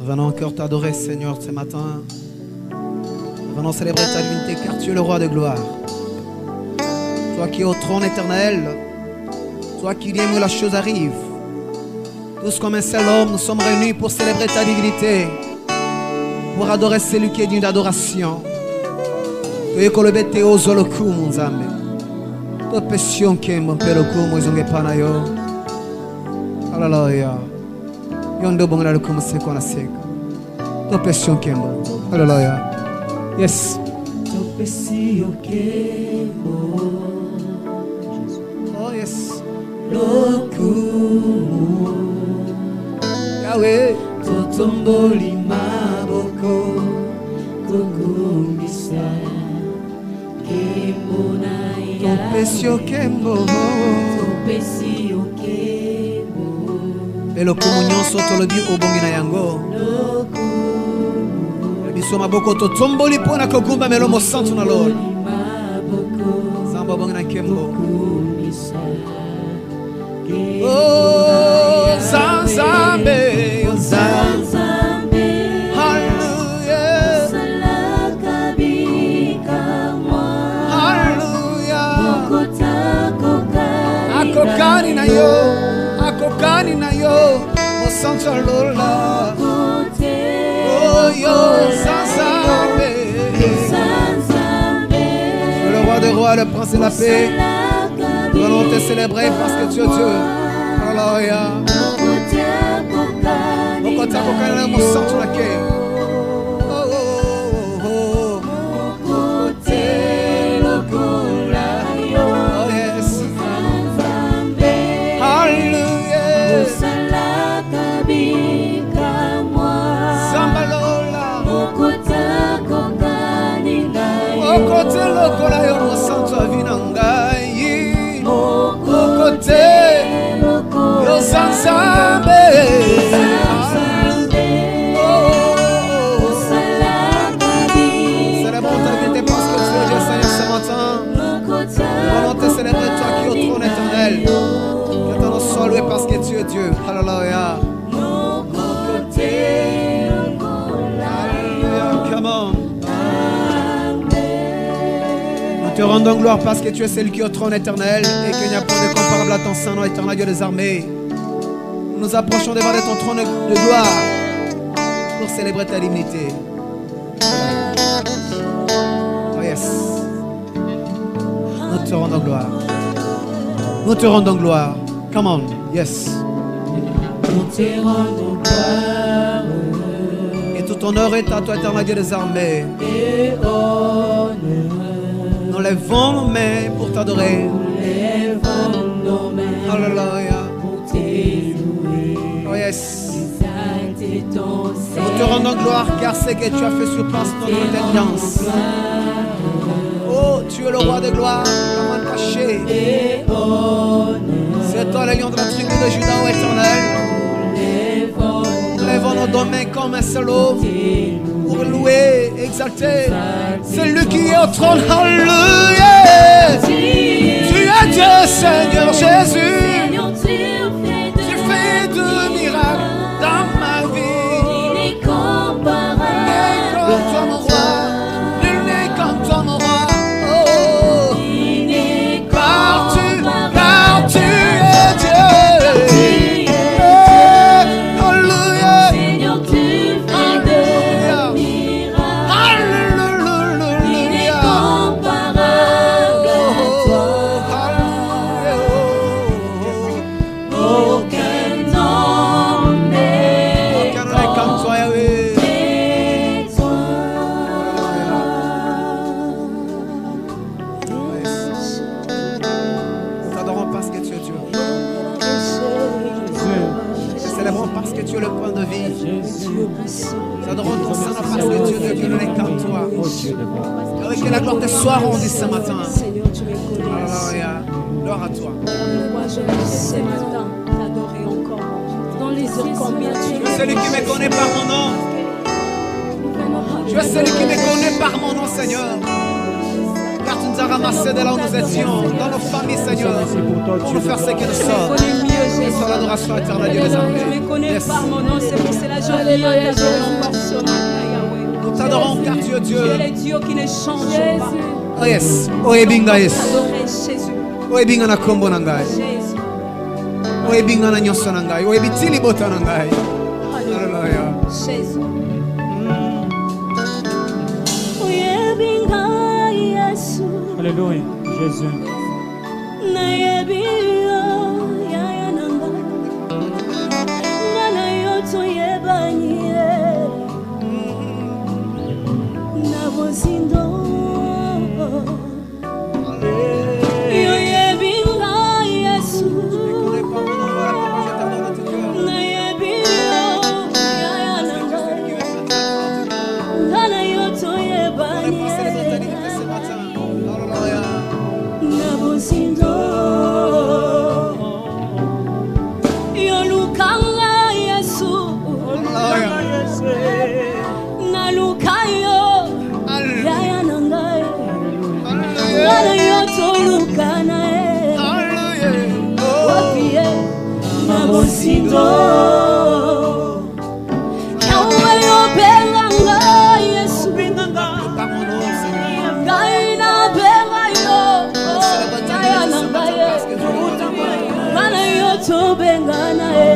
venons encore t'adorer, Seigneur, ce matin. Nous venons célébrer ta divinité, car tu es le roi de gloire. Toi qui es au trône éternel, toi qui dis que la chose arrive. Tous comme un seul homme, nous sommes réunis pour célébrer ta divinité, pour adorer celui qui est digne d'adoration. Tu es le bête au zoloku, mon âme. Tu pession qui est mon père, mon zonge panayo. Alléluia. Yondo bon la comme c'est qu'on a sec. Tu pession qui est bon. Alléluia. Yes. Tu pession qui est bon. Oh yes. Loku. Yahweh. Totomboli maboko. Kukumisa. Kembonaya. Tu pession qui est bon. Tu pession qui est bon. Et le communion soto le dit au bon yango. Biso maboko to tomboli pona kokumba melo mo santo na Lord. Samba bon na kembo. Oh Zanzambe, oh Zanzambe. Hallelujah. Hallelujah. Akokani na yo, mo santo Lola. Oh yo Zanzambe. Le roi des rois, le prince de la paix. Nous allons te célébrer parce que tu es Dieu. Alléluia. Mokota kokana mo santo na ke. Oh oh oh. Oh yes. Hallelujah. Zambalola. Mokote lokola yo mo santo avinangai. Mokote yo Zanzambe. Célébrons ta divinité parce que tu es Dieu, Seigneur, ce matin. Nous allons te célébrer, toi qui es au trône éternel. Que ton nom soit loué parce que tu es Dieu. Alléluia. Alléluia. Come on. Nous te rendons gloire parce que tu es celui qui est au trône éternel et qu'il n'y a point de comparable à ton saint nom éternel, Dieu des armées. Nous nous approchons devant ton trône de gloire pour célébrer ta divinité. Oh yes. Nous te rendons gloire. Nous te rendons gloire. Come on. Yes. Nous te rendons gloire. Et tout honneur est à toi, éternel Dieu des armées. Et honneur. Nous lèvons nos mains pour t'adorer. Nous lèvons nos mains. Alléluia. Pour t'élouer. Oh yes. Exalter ton Nous te rendons gloire car ce que tu as fait surpasse notre intelligence. Oh, tu es le roi de gloire, comment caché. et honneur. C'est toi le lion de la tribu de Juda, ô éternel. Nous lèvons nos domaines comme un seul homme pour louer, exalter celui qui est au trône. Alléluia. Tu es Dieu, Seigneur Jésus. Tu fais de miracles dans ma vie. Nul n'est comme toi, mon roi. Nul n'est comme toi, mon roi. Oh, car tu es Dieu. Alléluia. Nous adorons ton Saint-Nom parce que Dieu de Dieu n'est qu'en toi. Et que la gloire te soit rendue ce matin. Alléluia. Gloire à toi. Je veux ce matin t'adorer encore. Dans les heures combien tu es celui qui me connaît par mon nom. Tu es celui qui me connaît par mon nom, Seigneur. Car tu nous as ramassés de là où nous étions, dans nos familles, Seigneur, pour nous faire ce que nous sommes. Reçois l'adoration éternelle de les Tu armées. me connais Yes. par mon nom, c'est pour cela que je viens t'adorer encore ce matin, Yahweh. Nous t'adorons car tu es Tu es Dieu. le Dieu qui ne change pas. Oh yes. Oh ebinga yes. Adorer Jésus. Oh ebinga na kombo na ngai. Jésus. Oh ebinga na nyonso na ngai. Oh ebitili bota na ngai. Hallelujah. Jésus. Oyebinga Yesu. Alléluia. Jésus. Nayebi yo yaya nanga. Ngana yo toyebani ye. Na bozindo. Oyebinga Yesu. Nayebi yo yaya nanga. Ngana yo toyebani ye. Na bozindo. Yolukanga Yesu. Nalukayo yaya nangai. Ngana yo tolukana e. Wapie na bozindo. Yawe yo belanga Yesu. Ngai na benga yo. Yaya nangai. Ngana yo tobengana e.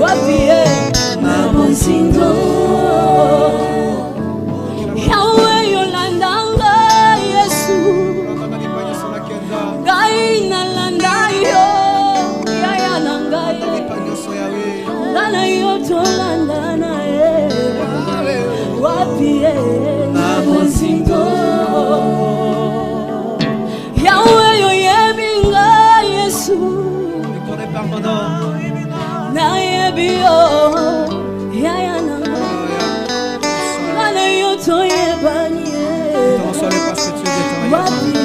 Wapie na bozindo. Yawe yolandanga Yesu. Ngai nalanda yo. Yaya nangai. Ngana yo tolandana e. Wapie na bozindo. Yawe yoyebinga Yesu. Nayebi yo yaya nangai. Ngana yo toyebani e. Wapie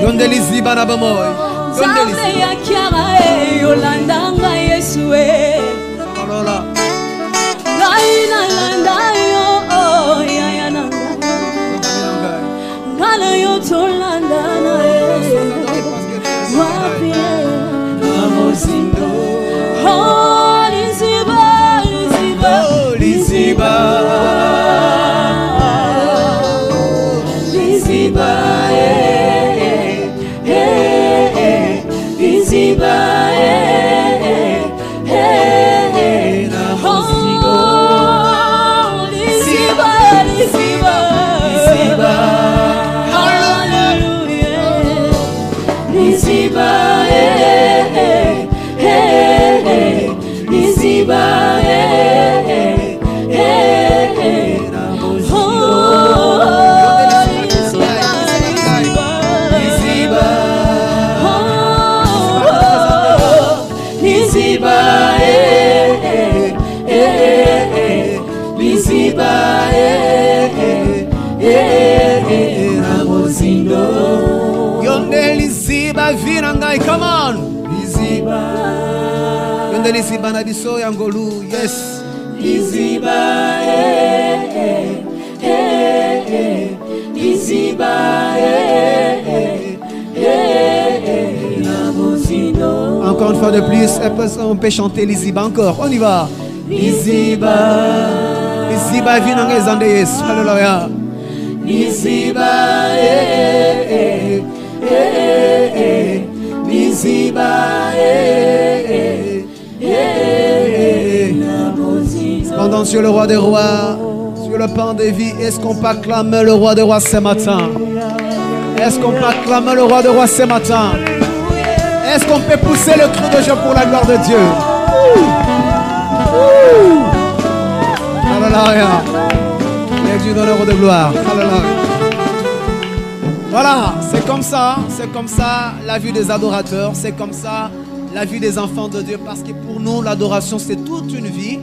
Donde liziba na bamoy. Donde Zame liziba. ya kiara e yolandanga Yesu e. Alola. Ngai nalanda yo yaya nangai. Ngana yo tolandana e. Wapie na bozindo. Oh, liziba, liziba, Oh, liziba. liziba, liziba, Na oh, liziba, liziba, Liziba. hallelujah, liziba, liziba, Yonde liziba vina ngai. Come on. Liziba. Yonde liziba na biso ya ngolu. Yes. liziba, liziba, na bozindo. Encore une fois de plus, on peut chanter liziba encore. On y va. Liziba. Liziba vina ngai zande yes. Hallelujah. Liziba, liziba, na bozindo. Pendant sur le roi des rois, sur le pain de vie, est-ce qu'on peut acclamer le roi des rois ce matin? Est-ce qu'on peut acclamer le roi des rois ce matin? Est-ce qu'on peut pousser le cri de joie pour la gloire de Dieu? Alléluia. Et Dieu d'honneur et de gloire. Alléluia. Voilà, c'est comme ça la vie des adorateurs, c'est comme ça la vie des enfants de Dieu, parce que pour nous, l'adoration, c'est toute une vie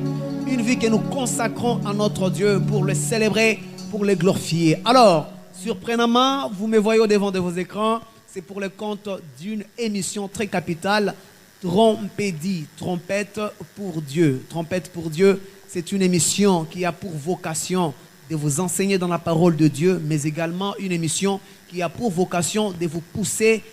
que nous consacrons à notre Dieu pour le célébrer, pour le glorifier. Alors, surprenamment, vous me voyez au devant de vos écrans, c'est pour le compte d'une émission très capitale, Trompédie, trompette pour Dieu. Trompette pour Dieu, c'est une émission qui a pour vocation de vous enseigner dans la parole de Dieu, mais également une émission qui a pour vocation de vous pousser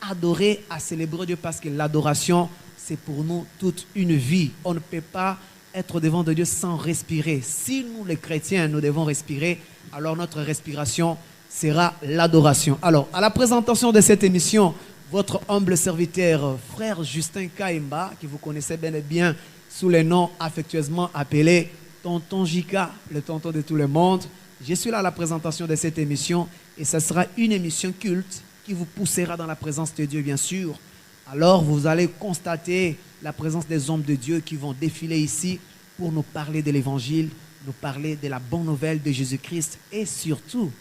à adorer, à célébrer Dieu, parce que l'adoration, c'est pour nous toute une vie. On ne peut pas être devant de Dieu sans respirer. Si nous, les chrétiens, nous devons respirer, alors notre respiration sera l'adoration. Alors, à la présentation de cette émission, votre humble serviteur, frère Justin Kaimba, que vous connaissez bien et bien sous le nom affectueusement appelé Tonton Jika, le tonton de tout le monde. Je suis là à la présentation de cette émission et ce sera une émission culte qui vous poussera dans la présence de Dieu, bien sûr. Alors, vous allez constater la présence des hommes de Dieu qui vont défiler ici pour nous parler de l'évangile, nous parler de la bonne nouvelle de Jésus-Christ et surtout,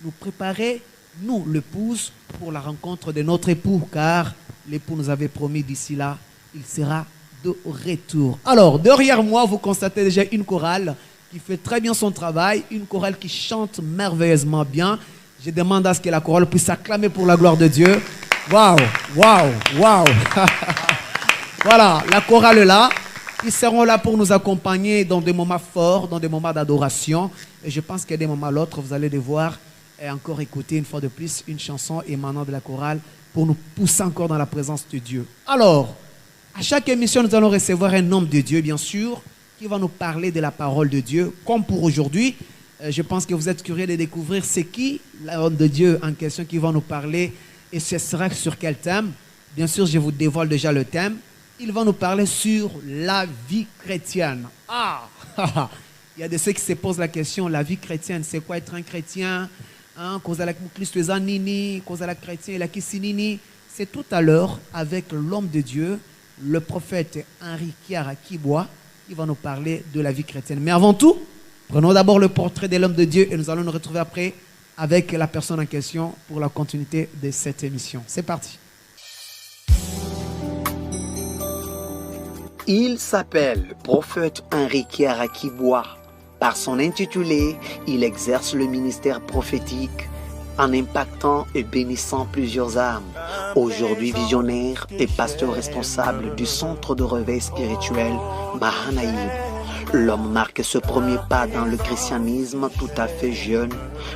nous préparer, nous, l'épouse, pour la rencontre de notre époux, car l'époux nous avait promis d'ici là, il sera de retour. Alors, derrière moi, vous constatez déjà une chorale qui fait très bien son travail, une chorale qui chante merveilleusement bien. Je demande à ce que la chorale puisse s'acclamer pour la gloire de Dieu. Waouh, waouh, waouh. Voilà, la chorale est là. Ils seront là pour nous accompagner dans des moments forts, dans des moments d'adoration. Et je pense qu'à des moments à l'autre, vous allez devoir encore écouter une fois de plus une chanson émanant de la chorale pour nous pousser encore dans la présence de Dieu. Alors, à chaque émission, nous allons recevoir un homme de Dieu, bien sûr, qui va nous parler de la parole de Dieu. Comme pour aujourd'hui, je pense que vous êtes curieux de découvrir c'est qui l'homme de Dieu en question qui va nous parler et ce sera sur quel thème. Bien sûr, je vous dévoile déjà le thème. Il va nous parler sur la vie chrétienne. Ah, il y a de ceux qui se posent la question, la vie chrétienne, c'est quoi être un chrétien? C'est tout à l'heure avec l'homme de Dieu, le prophète Henri Kiara Kibois, qui va nous parler de la vie chrétienne. Mais avant tout, prenons d'abord le portrait de l'homme de Dieu et nous allons nous retrouver après avec la personne en question pour la continuité de cette émission. C'est parti. Il s'appelle prophète Henri Kiara Kibois. Par son intitulé, il exerce le ministère prophétique en impactant et bénissant plusieurs âmes. Aujourd'hui visionnaire et pasteur responsable du centre de réveil spirituel Mahanaïm. L'homme marque ce premier pas dans le christianisme tout à fait jeune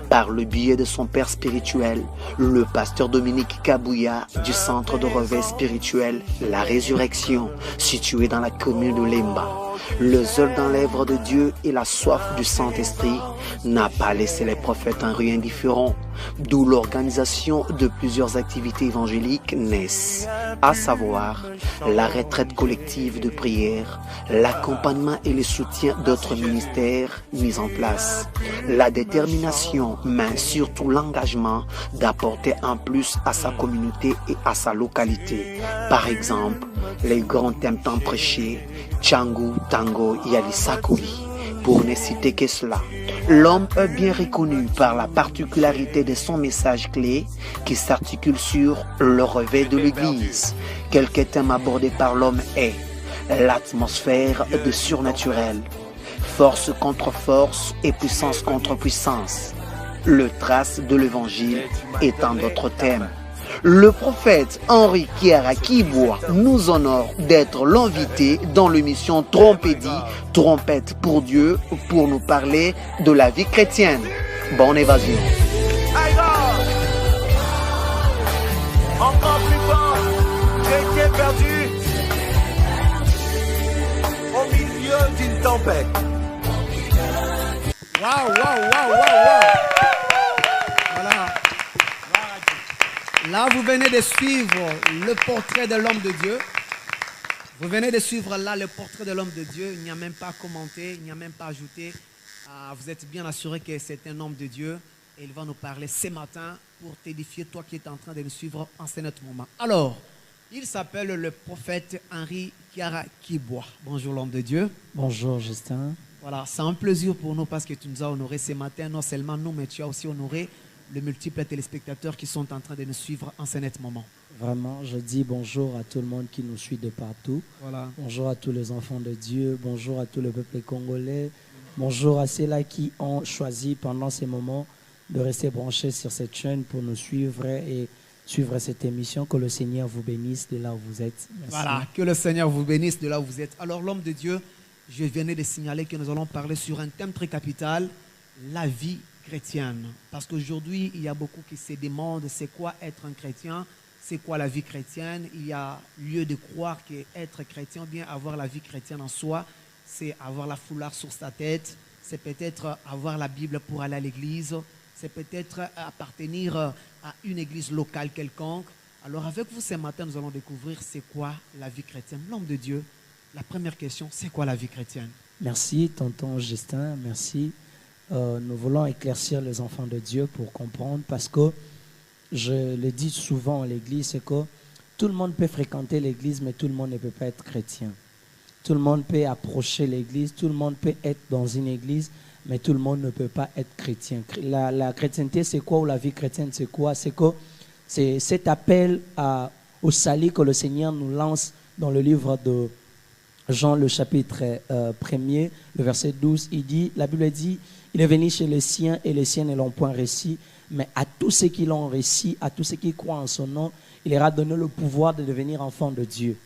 par le biais de son père spirituel, le pasteur Dominique Kabouya du centre de réveil spirituel La Résurrection, situé dans la commune de Lemba. Le zèle dans l'œuvre de Dieu et la soif du Saint-Esprit n'a pas laissé les prophètes Henri indifférents, d'où l'organisation de plusieurs activités évangéliques naissent, à savoir la retraite collective de prière, l'accompagnement et le soutien d'autres ministères mis en place, la détermination, mais surtout l'engagement d'apporter un plus à sa communauté et à sa localité. Par exemple, les grands thèmes tant prêchés, Tchangu, Tango, Yalisakuli, pour ne citer que cela. L'homme est bien reconnu par la particularité de son message clé qui s'articule sur le réveil de l'Église. Quelques thèmes abordés par l'homme est l'atmosphère de surnaturel, force contre force et puissance contre puissance, le trace de l'évangile et tant d'autres thèmes. Le prophète Henri Kiara Kibois nous honore d'être l'invité dans l'émission Trompédie, Trompette pour Dieu, pour nous parler de la vie chrétienne. Bonne évasion. Encore plus fort, chrétien perdu au milieu d'une tempête. Waouh, waouh, waouh, waouh. Voilà. Là, vous venez de suivre le portrait de l'homme de Dieu. Vous venez de suivre là le portrait de l'homme de Dieu. Il n'y a même pas à commenter, il n'y a même pas à ajouter. Vous êtes bien assuré que c'est un homme de Dieu. Et il va nous parler ce matin pour t'édifier, toi qui es en train de nous suivre en ce moment. Alors, il s'appelle le prophète Henri Kiara Kibois. Bonjour l'homme de Dieu. Bonjour Justin. Voilà, c'est un plaisir pour nous parce que tu nous as honorés ce matin. Non seulement nous, mais tu as aussi honoré les multiples téléspectateurs qui sont en train de nous suivre en ce moment. Vraiment, je dis bonjour à tout le monde qui nous suit de partout. Voilà. Bonjour à tous les enfants de Dieu. Bonjour à tout le peuple congolais. Bonjour à ceux-là qui ont choisi pendant ces moments de rester branchés sur cette chaîne pour nous suivre et suivre cette émission. Que le Seigneur vous bénisse de là où vous êtes. Merci. Voilà, que le Seigneur vous bénisse de là où vous êtes. Alors l'homme de Dieu, je venais de signaler que nous allons parler sur un thème très capital, la vie chrétienne? Parce qu'aujourd'hui, il y a beaucoup qui se demandent c'est quoi être un chrétien, c'est quoi la vie chrétienne. Il y a lieu de croire qu'être chrétien, bien avoir la vie chrétienne en soi, c'est avoir la foulard sur sa tête, c'est peut-être avoir la Bible pour aller à l'église, c'est peut-être appartenir à une église locale quelconque. Alors avec vous ce matin, nous allons découvrir c'est quoi la vie chrétienne. L'homme de Dieu, la première question, c'est quoi la vie chrétienne? Merci, tonton Justin, merci. Nous voulons éclaircir les enfants de Dieu pour comprendre, parce que je le dis souvent à l'église, c'est que tout le monde peut fréquenter l'église, mais tout le monde ne peut pas être chrétien. Tout le monde peut approcher l'église, tout le monde peut être dans une église, mais tout le monde ne peut pas être chrétien. La chrétienté, c'est quoi, ou la vie chrétienne, c'est quoi? C'est que c'est cet appel au salut que le Seigneur nous lance dans le livre de Jean, le chapitre 1er, le verset 12. La Bible dit, il est venu chez les siens et les siens ne l'ont point reçu, mais à tous ceux qui l'ont reçu, à tous ceux qui croient en son nom, il leur a donné le pouvoir de devenir enfants de Dieu.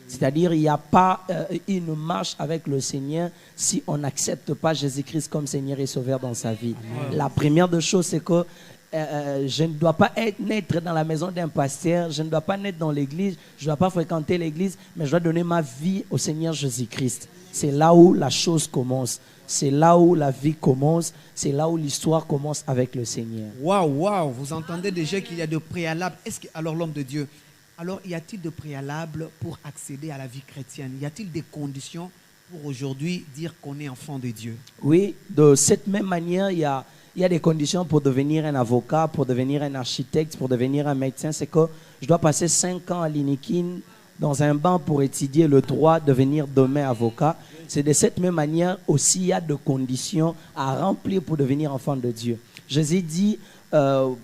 C'est-à-dire, il n'y a pas une marche avec le Seigneur si on n'accepte pas Jésus-Christ comme Seigneur et Sauveur dans sa vie. Amen. La première des choses, c'est que je ne dois pas naître dans la maison d'un pasteur, je ne dois pas naître dans l'église, je ne dois pas fréquenter l'église, mais je dois donner ma vie au Seigneur Jésus-Christ. C'est là où la chose commence, c'est là où la vie commence, c'est là où l'histoire commence avec le Seigneur. Waouh, vous entendez déjà qu'il y a de préalables. Alors l'homme de Dieu, alors y a-t-il de préalables pour accéder à la vie chrétienne? Y a-t-il des conditions pour aujourd'hui dire qu'on est enfant de Dieu? Oui, de cette même manière, il y a des conditions pour devenir un avocat, pour devenir un architecte, pour devenir un médecin. C'est que je dois passer 5 ans à l'INIKIN dans un banc pour étudier le droit, devenir demain avocat. C'est de cette même manière aussi, il y a des conditions à remplir pour devenir enfant de Dieu. Jésus dit,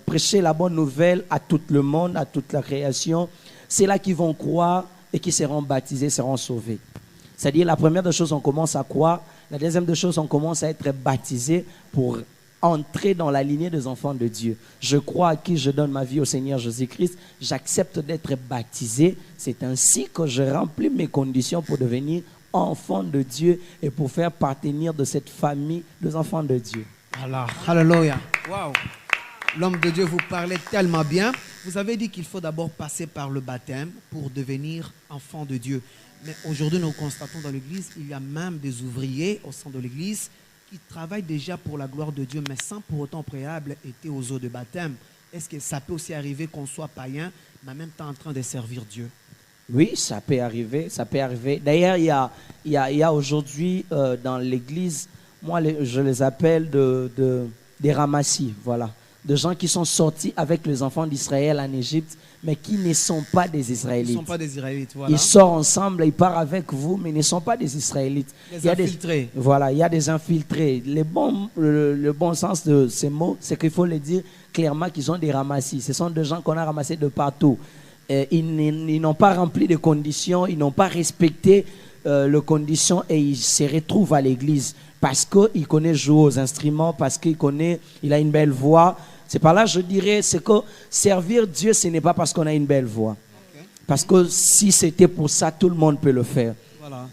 prêcher la bonne nouvelle à tout le monde, à toute la création. C'est là qui vont croire et qui seront baptisés, seront sauvés. C'est-à-dire, la première des choses, on commence à croire. La deuxième des choses, on commence à être baptisé pour entrer dans la lignée des enfants de Dieu. Je crois à qui je donne ma vie, au Seigneur Jésus-Christ. J'accepte d'être baptisé. C'est ainsi que je remplis mes conditions pour devenir enfant de Dieu et pour faire partenir de cette famille des enfants de Dieu. Allah, alléluia. Waouh. L'homme de Dieu, vous parlez tellement bien. Vous avez dit qu'il faut d'abord passer par le baptême pour devenir enfant de Dieu. Mais aujourd'hui, nous constatons dans l'église, il y a même des ouvriers au sein de l'église qui travaillent déjà pour la gloire de Dieu, mais sans pour autant préalable être aux eaux de baptême. Est-ce que ça peut aussi arriver qu'on soit païen, mais en même temps en train de servir Dieu? Oui, ça peut arriver, ça peut arriver. D'ailleurs, il y a aujourd'hui dans l'église, moi je les appelle des ramassis, voilà. De gens qui sont sortis avec les enfants d'Israël en Égypte, mais qui ne sont pas des Israélites. Ils ne sont pas des Israélites, voilà. Ils sortent ensemble, ils partent avec vous, mais ils ne sont pas des Israélites. Des infiltrés. Voilà, il y a des infiltrés. Le bon sens de ces mots, c'est qu'il faut le dire clairement qu'ils sont des ramassis. Ce sont des gens qu'on a ramassés de partout. Ils n'ont pas rempli de conditions, ils n'ont pas respecté les conditions et ils se retrouvent à l'église parce qu'il connaît jouer aux instruments, parce qu'il a une belle voix. C'est par là, je dirais, c'est que servir Dieu, ce n'est pas parce qu'on a une belle voix. Okay. Parce que si c'était pour ça, tout le monde peut le faire. Voilà.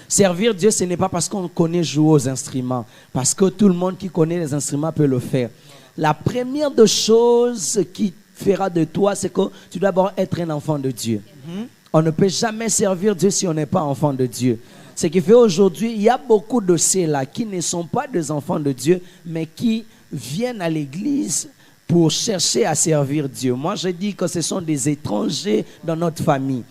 Servir Dieu, ce n'est pas parce qu'on connaît jouer aux instruments. Parce que tout le monde qui connaît les instruments peut le faire. La première des choses qui fera de toi, c'est que tu dois d'abord être un enfant de Dieu. On ne peut jamais servir Dieu si on n'est pas enfant de Dieu. Ce qui fait aujourd'hui, il y a beaucoup de ceux-là qui ne sont pas des enfants de Dieu, mais qui viennent à l'église pour chercher à servir Dieu. Moi, je dis que ce sont des étrangers dans notre famille.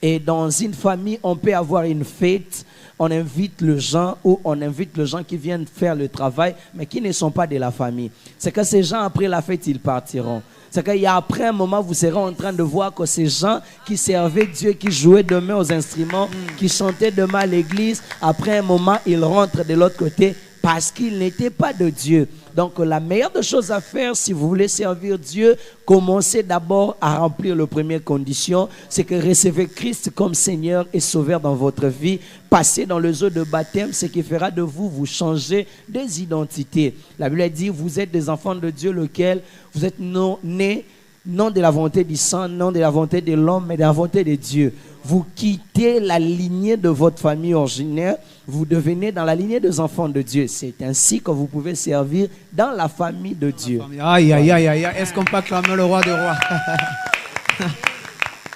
Et dans une famille, on peut avoir une fête, on invite les gens ou on invite les gens qui viennent faire le travail, mais qui ne sont pas de la famille. C'est que ces gens, après la fête, ils partiront. C'est qu'il y a après un moment, vous serez en train de voir que ces gens qui servaient Dieu, qui jouaient demain aux instruments, qui chantaient demain à l'église, après un moment, ils rentrent de l'autre côté parce qu'ils n'étaient pas de Dieu. Donc la meilleure des choses à faire, si vous voulez servir Dieu, commencez d'abord à remplir les premières conditions. C'est que recevez Christ comme Seigneur et Sauveur dans votre vie. Passez dans les eaux de baptême, ce qui fera de vous, vous changer des identités. La Bible dit, vous êtes des enfants de Dieu, lequel vous êtes nés non de la volonté du sang, non de la volonté de l'homme, mais de la volonté de Dieu. Vous quittez la lignée de votre famille originaire, vous devenez dans la lignée des enfants de Dieu. C'est ainsi que vous pouvez servir dans la famille de Dieu. Aïe, aïe, aïe, aïe. Est-ce qu'on peut acclamer le roi des rois?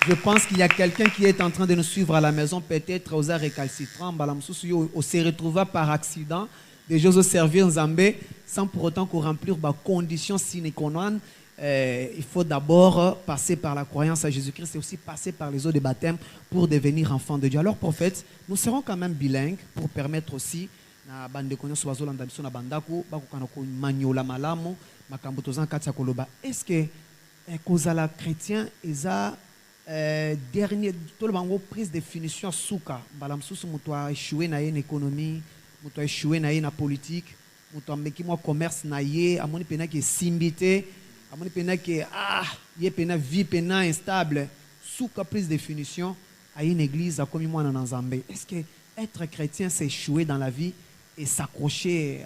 Je pense qu'il y a quelqu'un qui est en train de nous suivre à la maison, peut-être aux arts récalcitrants, on se retrouva par accident, des choses au servir Nzambé, sans pour autant qu'on remplisse les conditions sine qua non. Il faut d'abord passer par la croyance à Jésus-Christ et aussi passer par les eaux de baptême pour devenir enfant de Dieu. Alors, prophète, nous serons quand même bilingues pour permettre aussi na bande konyo so bazolanda biso na bandako bakokana ko manyola malamu makambo tozan kati ya koloba. Est-ce que kozala chrétien eza dernier tout le bango prise définition souka mbala msusu mutu a échoué na ye na économie, mutu a échoué na ye na politique, mutu a meki mo commerce na ye amoni pena ki simbité, amoni pena ki ye pena vie pena instable souka prise définition à une église a comme moi na Nzambé. Est-ce que être chrétien c'est échouer dans la vie et s'accrocher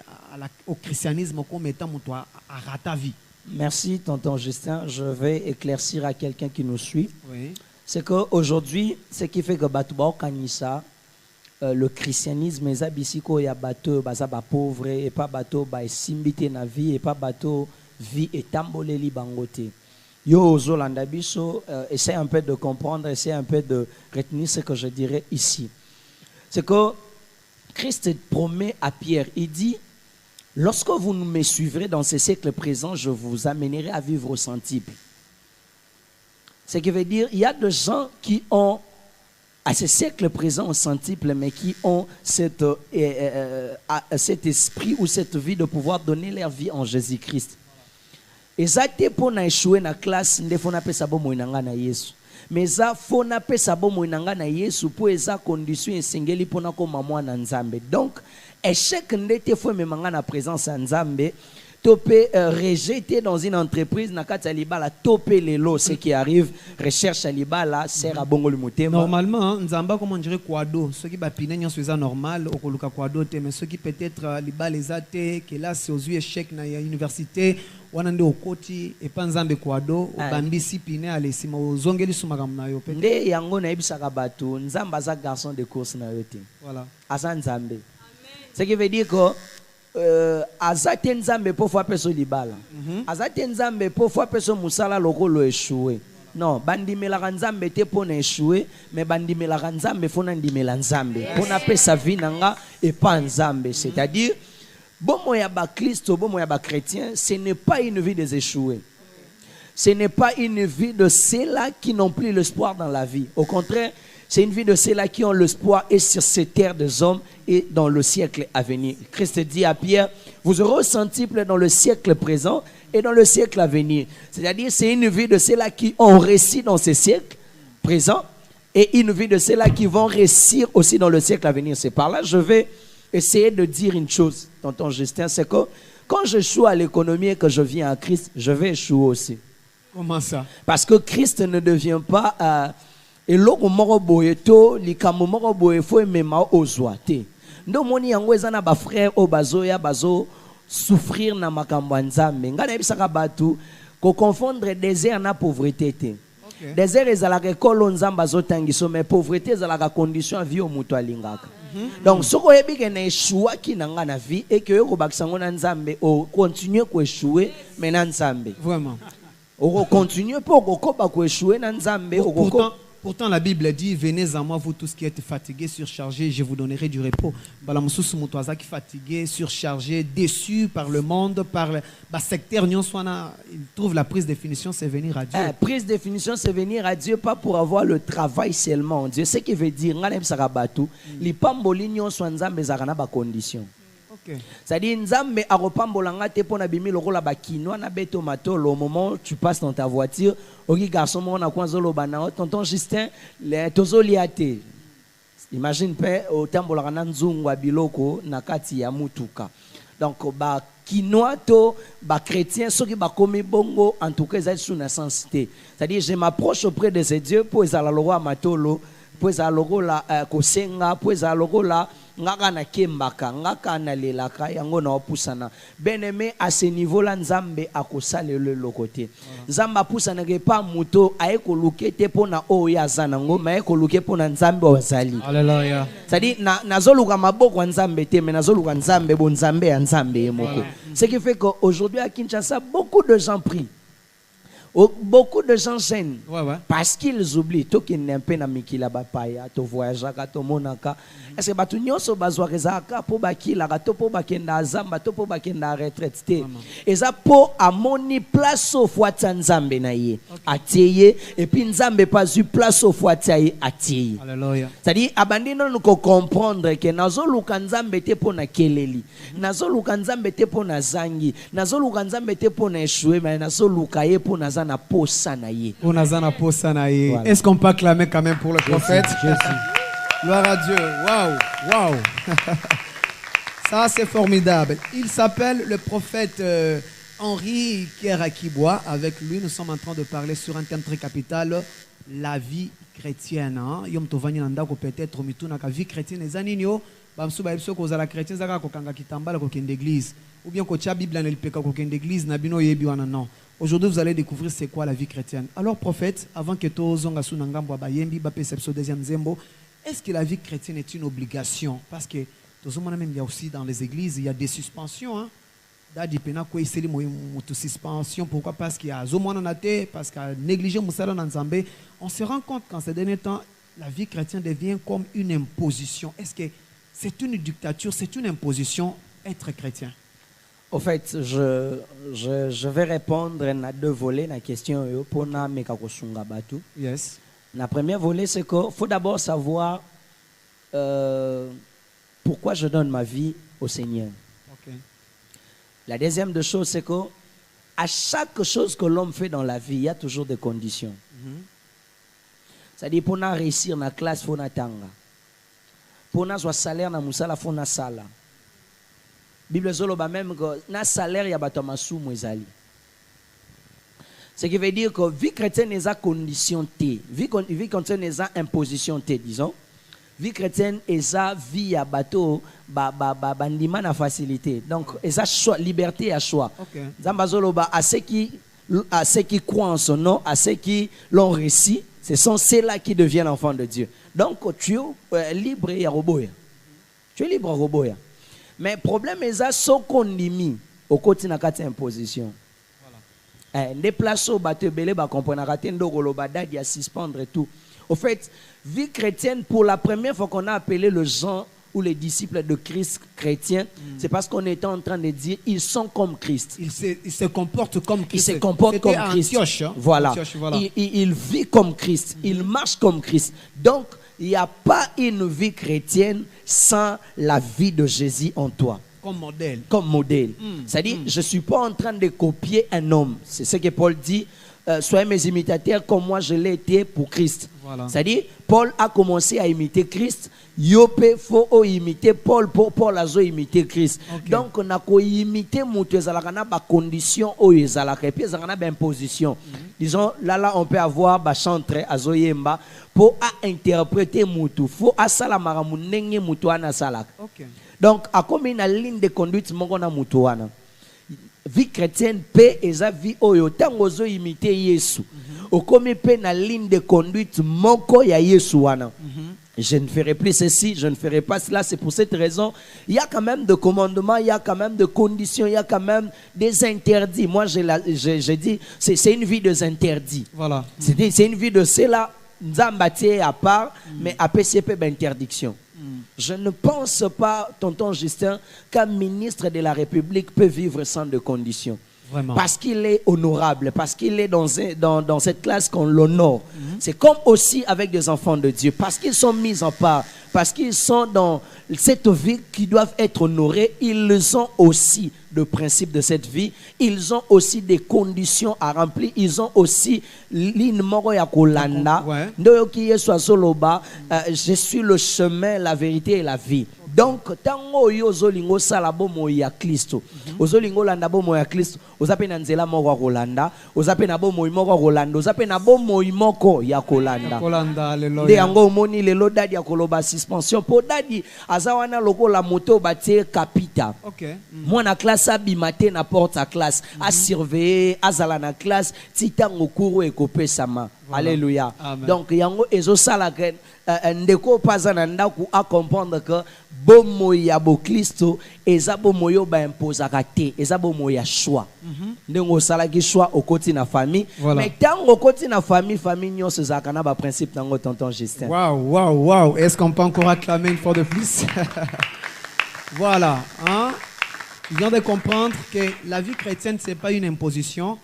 au christianisme comme étant mutu a rata vie? Merci, tonton Justin. Je vais éclaircir à quelqu'un qui nous suit. Oui. C'est qu'aujourd'hui, ce qui fait que Batouba Kanissa, le christianisme, les abisiko, il y a bateau, bazaba pauvre, et pas bateau, ba simbité na vie, et pas bateau, vie et tamboleli bangote. Yo, Zolanda Biso, essaie un peu de comprendre, essaie un peu de retenir ce que je dirais ici. C'est que Christ promet à Pierre, il dit, lorsque vous me suivrez dans ce siècle présent, je vous amènerai à vivre au centuple. Ce qui veut dire, il y a des gens qui ont, à ce siècle présent au centuple, mais qui ont cet esprit ou cette vie de pouvoir donner leur vie en Jésus-Christ. Et ça, c'est pour échouer dans la classe, il faut appeler ça bon na Yesu. Mais ça, faut appeler ça bon na Yesu pour esa condition et singeli pour na ko maman na Nzambe. Donc, échec n'était fait même en la présence de Nzambe, topé rejeté dans une entreprise na kati libala topé les lots ce qui arrive recherche libala sert à bongo le motema. Normalement Nzamba comme on dirait quado ceux qui ba piner nyon c'est normal okoluka quado te mais ceux qui peut-être libala les athées que là c'est aux yeux échec na université wanande okoti et pas Nzambe quado obambisi pine alesima ozongeli sumakam na yo pe nde yango na ebisaka bato Nzamba za garçon de course na yote. Voilà asa Nzambe. Ce qui veut dire que azate Nzambe pour faire peso libala. Azate Nzambe pour faire peso musala lokolo échoué. Non, bandimela Nzambe te pour échouer, mais bandimela Nzambe faut ndimela Nzambe. Pour na pesa vie nanga et pas Nzambe, c'est-à-dire bon moya ba Christo, bon moya ba chrétien, ce n'est pas une vie des échoués. Ce n'est pas une vie de ceux-là qui n'ont plus l'espoir dans la vie. Au contraire, c'est une vie de ceux-là qui ont l'espoir et sur cette terre des hommes et dans le siècle à venir. Christ dit à Pierre, vous aurez au centuple dans le siècle présent et dans le siècle à venir. C'est-à-dire, c'est une vie de ceux-là qui ont réussi dans ce siècle présent et une vie de ceux-là qui vont réussir aussi dans le siècle à venir. C'est par là, je vais essayer de dire une chose, tonton Justin, c'est que quand j'échoue à l'économie et que je viens à Christ, je vais échouer aussi. Comment ça? Parce que Christ ne devient pas... et loko moko boye to likambo moko boye fo mema ozwa te ndo moni yango eza na ba frère o bazoya bazo souffrir na makambo Nzambe ngana ebisaka batu ko confondre désert na pauvreté te. Désert ezalaka ekolo Nzambe azotangiso mais pauvreté ezalaka condition à vie o mutu alingaka. Donc soko yebi ke na échouer ki na ngana vie et que ko bakisa ngona Nzambe o continuer ko échouer mais na Nzambe. Vraiment. O continuer pour ko ba ko échouer na Nzambe o Pourtant, la Bible dit, venez à moi, vous tous qui êtes fatigués, surchargés, je vous donnerai du repos. Qui fatigué, surchargé, déçu par le monde, par le secteur, il trouve la prise de définition, c'est venir à Dieu. Prise de définition, c'est venir à Dieu, pas pour avoir le travail seulement. Dieu, ce qui veut dire, les pambolinions sont en condition. C'est-à-dire, Nzambe a repambolanga te pona bimi loko la bakino na beto matolo au moment où tu passes dans ta voiture, oki garçon mo na kwanzolo bana tonton Justin les tozoliate. Imagine pe au tambolanga na nzungu biloko na kati ya mutuka. Donc ba kinoa to ba chrétien ceux qui ba komi bongo en tout cas ils sont sous na sensité. C'est-à-dire je m'approche auprès de ces dieux pour ezala loko matolo pues alogola kosenga pues alogola ngaka na kembaka ngaka na lelaka yango na opusana bien-aimé à ce niveau là nzambe akosala le côté nzambe apusana ke pa muto ayekoluke te pona oya zanango mais ekoluke pona nzambe ozali Alléluia. c'est-à-dire nazoluka maboko nzambe te mais nazoluka nzambe bo nzambe ya nzambe moko ce qui fait que aujourd'hui à Kinshasa beaucoup de gens prient. Beaucoup de gens gênent parce qu'ils oublient tout qui n'est pas na mikila bapaya to voyageaka to monaka est-ce que batu nyonso bazwakezaka po bakila to po bakenda zamba to po bakenda retraite te eza po amoni place au foata nzambe na ye atiye et puis nzambe pas eu place au foata ye atiye. Alléluia. C'est-à-dire abandi non ko comprendre que nazoluka nzambe te po na keleli nazoluka nzambe te po na zangi nazoluka nzambe te po na échouer mais nazoluka ye po na Est-ce qu'on peut acclamer quand même pour le prophète? Gloire à Dieu. Waouh, waouh. Ça c'est formidable. Il s'appelle le prophète Henri Kierakibois. Avec lui, nous sommes en train de parler sur un thème très capital, la vie chrétienne. Yom tovani nanda ko peut-être mituna ka vie chrétienne ezaninyo bamsu ba biso ko za la chrétienne zaka ko kanga kitambala ko kende église ou bien ko tia bible na lpeka ko kende église na bino yebi wana non. Aujourd'hui, vous allez découvrir c'est quoi la vie chrétienne. Alors, prophète, avant que tu zonga sunangambo abayembi ba perception deuxième zembo, est-ce que la vie chrétienne est une obligation? Parce que même il y a aussi dans les églises, il y a des suspensions. Hein? Suspension. Pourquoi? Parce qu'il y a zomonanate, parce qu'il y a négligé Moussala Nanzambe. On se rend compte qu'en ces derniers temps, la vie chrétienne devient comme une imposition. Est-ce que c'est une dictature, c'est une imposition être chrétien? Au fait, je vais répondre à deux volets la question pour na mekakosunga batu. Yes. La première volet, c'est qu'il faut d'abord savoir pourquoi je donne ma vie au Seigneur. Okay. La deuxième de chose, c'est que à chaque chose que l'homme fait dans la vie, il y a toujours des conditions. C'est-à-dire pour réussir dans la classe, il faut tanga. Pour avoir salaire dans musala, il faut na sala. Bible zoloba même que na salaire ya bato masumu ezali. Ce qui veut dire que vie chrétienne est à condition T, vie chrétienne est à imposition T, disons. Vie chrétienne est à vie à bateau bandima na facilité. Donc est à choix, liberté à choix. Zamba zoloba à ceux qui croient en son nom, à ceux qui l'ont réussi, ce sont ceux-là qui deviennent enfants de Dieu. Donc tu es libre et roboya. Tu es libre et roboya. Mais le problème est que ce qu'on dit au côté de la imposition. Des places au bateau belé ba comprendre raté ndoko lobada dia suspendre et tout. Au fait, vie chrétienne pour la première fois qu'on a appelé le gens ou les disciples de Christ chrétiens, c'est parce qu'on était en train de dire ils sont comme Christ. Ils se comportent comme Christ. Ils se comportent comme Christ. Antioche, hein? Voilà. Antioche, voilà. Ils vivent comme Christ. Ils marchent comme Christ. Donc il n'y a pas une vie chrétienne sans la vie de Jésus en toi. Comme modèle. Comme modèle. C'est-à-dire, je ne suis pas en train de copier un homme. C'est ce que Paul dit. Soyez mes imitateurs comme moi je l'ai été pour Christ. Voilà. C'est-à-dire, Paul a commencé à imiter Christ. Yope faut imiter Paul pour Paul a imité Christ. Okay. Donc on a imité moutou ezalaka na ba condition o ezalaka et puis ezalaka na imposition. Disons là on peut avoir ba chantre azoyemba pour interpréter moutou. Faut asala maramu ndenge moutou ana salaka. Okay. Donc à comme une ligne de conduite mongo na moutou wana. Vie chrétienne paix et sa vie oyo tango zo imiter Yesu. Au comme paix na ligne de conduite moko ya Yesu wana. Je ne ferai plus ceci, je ne ferai pas cela. C'est pour cette raison, il y a quand même des commandements, il y a quand même des conditions, il y a quand même des interdits. Moi, je dis, c'est une vie des interdits. Voilà. C'est une vie de cela, Nzambati à part, mais à PCP d'interdiction. Je ne pense pas, tonton Justin, qu'un ministre de la République peut vivre sans de conditions. Vraiment. Parce qu'il est honorable, parce qu'il est dans cette classe qu'on l'honore. C'est comme aussi avec des enfants de Dieu, parce qu'ils sont mis en part, parce qu'ils sont dans cette vie qui doivent être honorés, ils ont aussi le principe de cette vie, ils ont aussi des conditions à remplir, ils ont aussi je suis le chemin, la vérité et la vie. Donc tango yo zolingo sala bomo ya Kristo. Ozolingo landa bomo ya Kristo. Ozape na nzela moko kolanda, ozape na bomo moko kolanda, ozape na bomo moko ya kolanda. Kolanda lelo. De yango moni lelo dadi ya koloba suspension po dadi azawana lokola moto batie kapita. OK. Moi na classe abimate na porte à classe, a surveiller azala na classe titango kuru ekopesama. Alléluia. Amen. Donc yango ezo sala que ndeko paza na ndaku a comprendre que bomo ya bo Kristo eza bomo yo ba imposaka te, eza bomo ya choix. Ndengo sala ki choix au côté na famille, voilà. mais tango côté na famille nyonso zaka na ba principe tango tonton Justin. Waouh. Est-ce qu'on peut encore acclamer une fois de plus? Voilà, hein? Tu viens de comprendre que la vie chrétienne c'est pas une imposition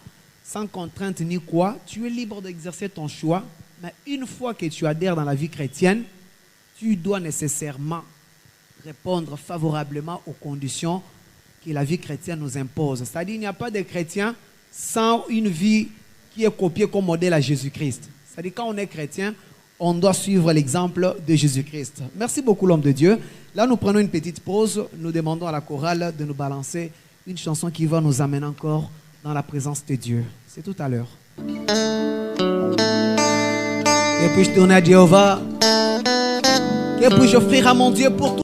sans contrainte ni quoi. Tu es libre d'exercer ton choix, mais une fois que tu adhères dans la vie chrétienne, tu dois nécessairement répondre favorablement aux conditions que la vie chrétienne nous impose. C'est-à-dire qu'il n'y a pas de chrétien sans une vie qui est copiée comme modèle à Jésus-Christ. C'est-à-dire quand on est chrétien, on doit suivre l'exemple de Jésus-Christ. Merci beaucoup l'homme de Dieu. Là, nous prenons une petite pause. Nous demandons à la chorale de nous balancer une chanson qui va nous amener encore dans la présence de Dieu. C'est tout à l'heure. Et puis je tourne à Jéhovah. Et puis j'offrir à mon Dieu pour tout.